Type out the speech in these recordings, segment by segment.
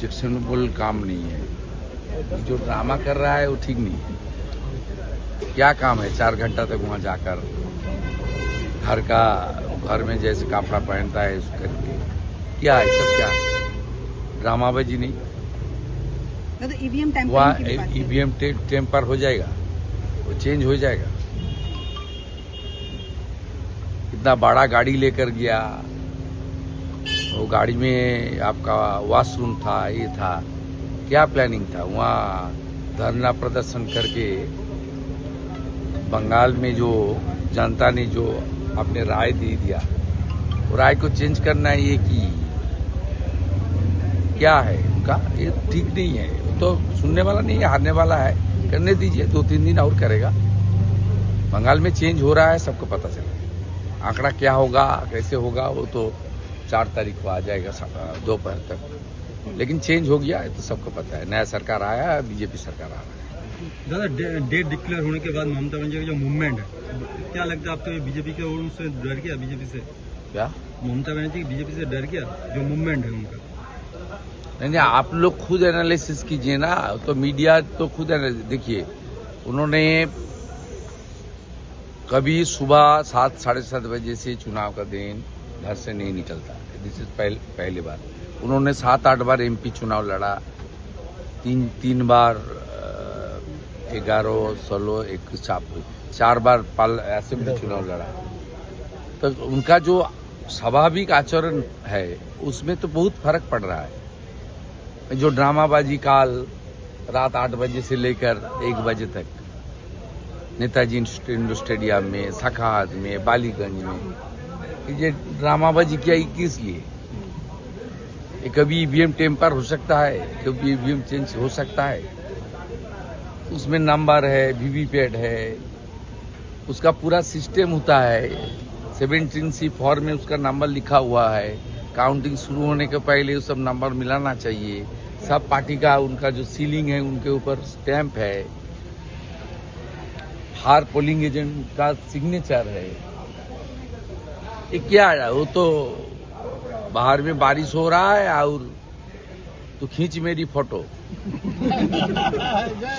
Objectionable काम नहीं है। जो ड्रामा कर रहा है वो ठीक नहीं है। क्या काम है 4 घंटा तक वहाँ जाकर घर में जैसे कपड़ा पहनता है उस करके क्या है सब क्या ड्रामाबाजी नहीं। वहाँ ईवीएम टेम्पर हो जाएगा, वो चेंज हो जाएगा। इतना बड़ा गाड़ी लेकर गया, वो गाड़ी में आपका वॉशरूम था, ये था, क्या प्लानिंग था। वहाँ धरना प्रदर्शन करके बंगाल में जो जनता ने जो अपने राय दे दिया, वो राय को चेंज करना ये कि क्या है उनका, ये ठीक नहीं है। तो सुनने वाला नहीं है, हारने वाला है। करने दीजिए, 2-3 दिन और करेगा। बंगाल में चेंज हो रहा है, सबको पता चलेगा। आंकड़ा क्या होगा, कैसे होगा, वो तो 4 तारीख को आ जाएगा दोपहर तक। लेकिन चेंज हो गया है तो सबको पता है। नया सरकार आया है, बीजेपी सरकार आ रहा है। दादा, डेट डिक्लेयर होने के बाद ममता बनर्जी का जो मूवमेंट है, क्या लगता है आपको, बीजेपी के उनसे डर गया? बीजेपी से क्या ममता बनर्जी बीजेपी से डर गया? जो मूवमेंट है उनका। नहीं, आप लोग खुद एनालिसिस कीजिए ना। तो मीडिया तो खुद देखिए, उन्होंने कभी सुबह 7-7:30 बजे से चुनाव का दिन घर से नहीं निकलता। दिस इज पहली बार। उन्होंने 7-8 बार एमपी चुनाव लड़ा, 3 बार 11, 16, 21, 4 बार असेंबली चुनाव लड़ा। तो उनका जो स्वाभाविक आचरण है उसमें तो बहुत फर्क पड़ रहा है। जो ड्रामाबाजी काल रात 8 बजे से लेकर 1 बजे तक नेताजी इंडोर स्टेडियम में, सखावत में, बालीगंज में, ये ड्रामाबाजी किया किस लिए? ये कभी ईवीएम टेम्पर हो सकता है, कभी ईवीएम चेंज हो सकता है। उसमें नंबर है, वीवीपैट है, उसका पूरा सिस्टम होता है। 17C फॉर्म में उसका नंबर लिखा हुआ है। काउंटिंग शुरू होने के पहले वो सब नंबर मिलाना चाहिए। सब पार्टी का उनका जो सीलिंग है उनके ऊपर स्टैंप है। हर पोलिंग एजेंट का सिग्नेचर है। ये क्या है? वो तो बाहर में बारिश हो रहा है और तो खींच मेरी फोटो।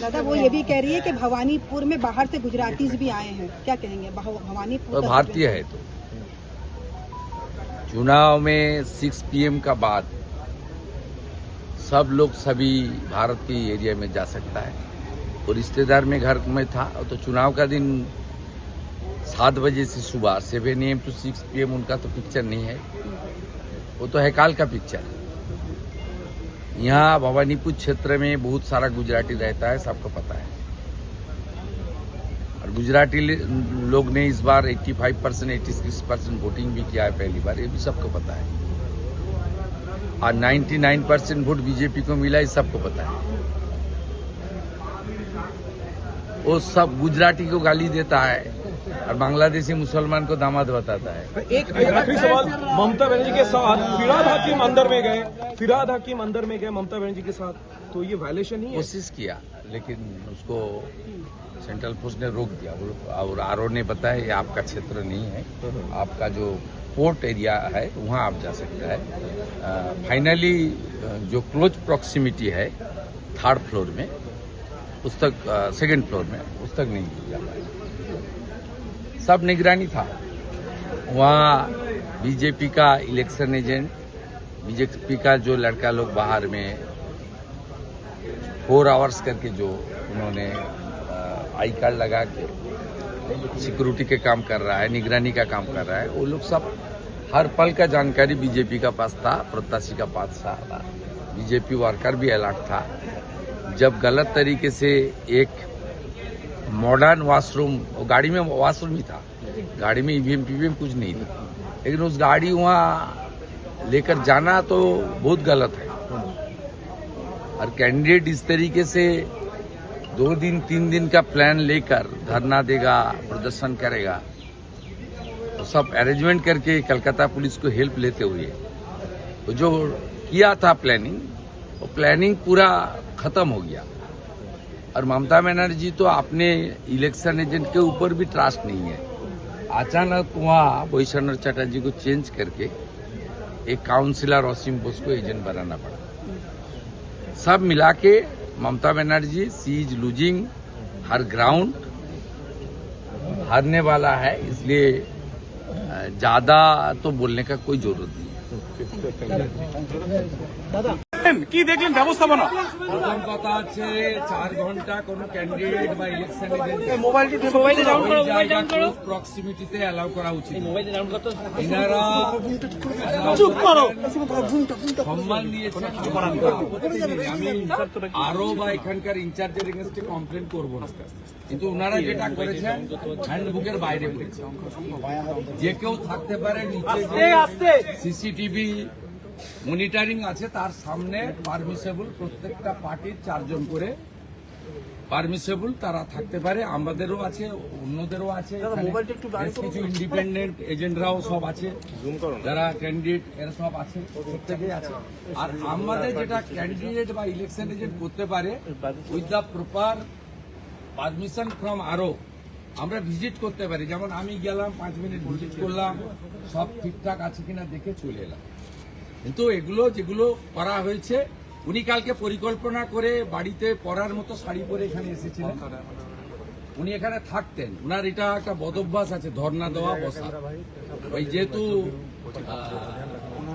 दादा, वो ये भी कह रही है कि भवानीपुर में बाहर से गुजरातीज भी आए हैं, क्या कहेंगे? भवानीपुर तो भारतीय है। तो चुनाव में 6 PM का बाद सब लोग सभी भारत के एरिया में जा सकता है। और रिश्तेदार में घर में था तो चुनाव का दिन 7 बजे से सुबह 7 AM to 6 PM उनका तो पिक्चर नहीं है, वो तो है काल का पिक्चर। यहाँ भवानीपुर क्षेत्र में बहुत सारा गुजराती रहता है, सबको पता है। और गुजराती लोग ने इस बार 85%, 86% वोटिंग भी किया है पहली बार, ये भी सबको पता है। और 99% वोट बीजेपी को मिला, ये सबको पता है। वो सब गुजराती को गाली देता है और बांग्लादेशी मुसलमान को दामाद बताता है। एक आखिरी सवाल, ममता बनर्जी के साथ फिरहाद हकीम अंदर में गए ममता बनर्जी के साथ, तो ये वायलेशन नहीं है? कोशिश किया लेकिन उसको सेंट्रल फोर्स ने रोक दिया। और आरओ ने बताया ये आपका क्षेत्र नहीं है, आपका जो पोर्ट एरिया है वहाँ आप जा सकते हैं। फाइनली जो क्लोज प्रॉक्सिमिटी है 3rd फ्लोर में, उस तक 2nd फ्लोर में उस तक नहीं जा पाया। सब निगरानी था वहाँ। बीजेपी का इलेक्शन एजेंट, बीजेपी का जो लड़का लोग बाहर में 4 आवर्स करके जो उन्होंने आई कार्ड लगा के सिक्योरिटी के काम कर रहा है, निगरानी का काम कर रहा है, वो लोग सब हर पल का जानकारी बीजेपी का पास था, प्रत्याशी का पास था। बीजेपी वर्कर भी अलर्ट था। जब गलत तरीके से एक मॉडर्न वॉशरूम, गाड़ी में वॉशरूम ही था, गाड़ी में ईवीएम पीवीएम कुछ नहीं था, लेकिन उस गाड़ी वहाँ लेकर जाना तो बहुत गलत है। और कैंडिडेट इस तरीके से 2 दिन 3 दिन का प्लान लेकर धरना देगा, प्रदर्शन करेगा, तो सब अरेंजमेंट करके कलकत्ता पुलिस को हेल्प लेते हुए तो जो किया था प्लानिंग, वो प्लानिंग पूरा खत्म हो गया। और ममता बनर्जी तो अपने इलेक्शन एजेंट के ऊपर भी ट्रस्ट नहीं है। अचानक वहाँ वैश्वनाथ चटर्जी को चेंज करके एक काउंसिलर असीम बोस को एजेंट बनाना पड़ा। सब मिला के ममता बनर्जी सी इज लूजिंग हर ग्राउंड, हारने वाला है, इसलिए ज्यादा तो बोलने का कोई जरूरत नहीं है। কি দেখলেন ব্যবস্থাপনা? প্রথম কথা হচ্ছে 4 ঘন্টা কোন ক্যান্ডিডেট বা ইলেকশন প্রক্সিমিটিতে অ্যালাউ করা উচিত। এনারা সম্মান দিয়েছে, আমি আরো বা এখানকার ইনচার্জের এগেন্স্টে কমপ্লেন করবো না, কিন্তু ওনারা যেটা করেছেন হ্যান্ডবুকের বাইরে করেছে। যে কেউ থাকতে পারে নিচে, সিসিটিভি মনিটরিং আছে, তার সামনে পারমিসেবল, প্রত্যেকটা পার্টির 4 জন করে পারমিসেবল তারা থাকতে পারে। আমাদেরও আছে, অন্যদেরও আছে, বেশ কিছু ইন্ডিপেন্ডেন্ট এজেন্টরাও সব আছে, যারা ক্যান্ডিডেট এরা সব আছে, প্রত্যেকেই আছে। আর আমাদের যেটা ক্যান্ডিডেট বা ইলেকশন এজেন্ট করতে পারে with the proper permission from আরও আমরা ভিজিট করতে পারি। যেমন আমি গেলাম 5 মিনিট ভিজিট করলাম, সব ঠিকঠাক আছে কিনা দেখে চলে এলাম। কিন্তু এগুলো যেগুলো করা হয়েছে, উনি কালকে পরিকল্পনা করে বাড়িতে পরার মতো শাড়ি পরে এখানে এসেছিলেন, উনি এখানে থাকতেন। উনার এটা একটা বদভ্যাস আছে, ধর্ণা দেওয়া, বসা। ওই যেহেতু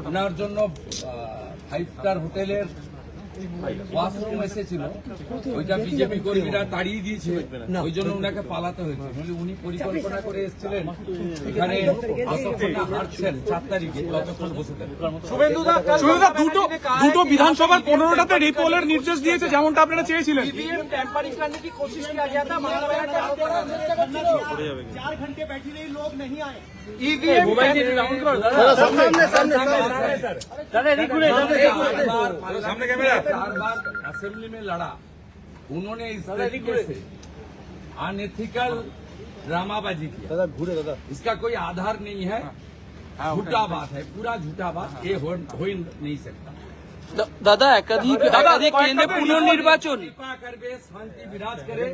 ওনার জন্য 5 স্টার হোটেলের ওয়াশরুম এসেছিল, ওইটা বিজেপি কর্মীরা তাড়িয়ে দিয়েছে, ওই জন্য উনাকে পালাতে হয়েছে। উনি পরিকল্পনা করে এসেছিলেন এখানে, হাঁটছেন 4 তারিখে, ততক্ষণ বসে থাকবেন। শুভেন্দুদা দুটো বিধানসভার 15টাতে রিপোলের নির্দেশ দিয়েছে, যেমনটা আপনারা চেয়েছিলেন। 4 घंटे बैठी रही, लोग नहीं आए। सामने कैमरा 4 बार असेंबली में लड़ा, उन्होंने इस तरीके से अनएथिकल ड्रामाबाजी किया। इसका कोई आधार नहीं है, झूठा बात है, पूरा झूठा बात, ये हो ही नहीं सकता। दादा एकाधिक केंद्र पुनर्निर्वाचन कृपा करके शांति विराज करे,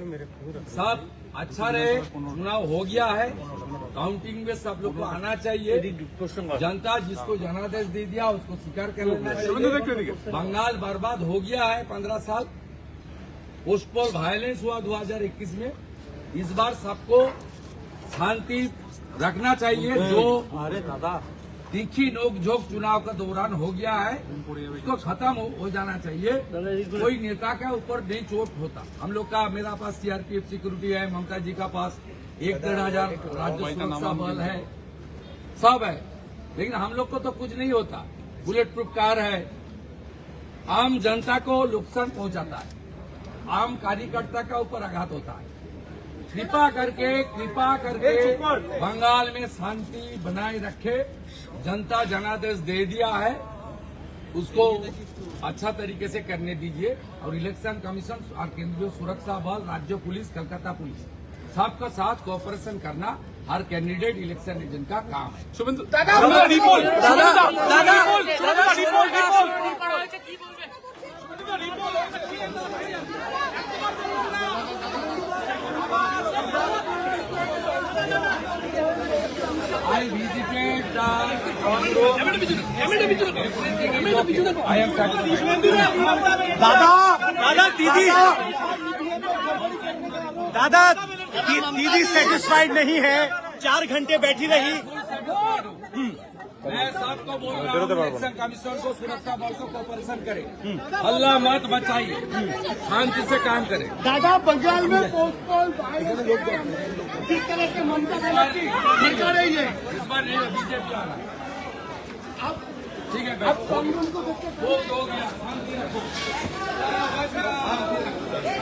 सब अच्छा रहे। चुनाव हो गया है, काउंटिंग में सब लोग को आना चाहिए। जनता जिसको जनादेश दे दिया उसको स्वीकार कर लेना चाहिए। बंगाल बर्बाद हो गया है 15 साल, पोस्टपोल वायलेंस हुआ 2021 में। इस बार सबको शांति रखना चाहिए। जो तीखी नोक झोंक चुनाव का दौरान हो गया है उसको खत्म हो जाना चाहिए। कोई नेता के ऊपर नहीं चोट होता। हम लोग का, मेरा पास सीआरपीएफ सिक्योरिटी है, ममता जी का पास 1-1.5 हजार राज्य सुरक्षा बल है, सब है, लेकिन हम लोग को तो कुछ नहीं होता। बुलेट प्रूफ कार है, आम जनता को नुकसान पहुंचाता है, आम कार्यकर्ता का ऊपर आघात होता है। कृपा करके बंगाल में शांति बनाए रखे। जनता जनादेश दे दिया है, उसको अच्छा तरीके से करने दीजिए। और इलेक्शन कमीशन और केंद्रीय सुरक्षा बल, राज्य पुलिस, कलकत्ता पुलिस, सबका साथ कोऑपरेशन करना हर कैंडिडेट इलेक्शन एजेंट का काम है। Suvendu I visited the control. I am satisfied. दादा दीदी सेटिस्फाइड नहीं है, 4 घंटे बैठी रही। मैं सबको बोल रहा हूँ, इलेक्शन कमीशन को, सुरक्षा बल को कोऑपरेशन करे, हल्ला मत मचाइए, शांति से काम करे। दादा बंगाल में पोस्टपोल जिस तरह से ममता बनर्जी दिखा रही है, इस बार नहीं, बीजेपी आ रहा है। ठीक है, हो गया, शांति रखो। नहीं।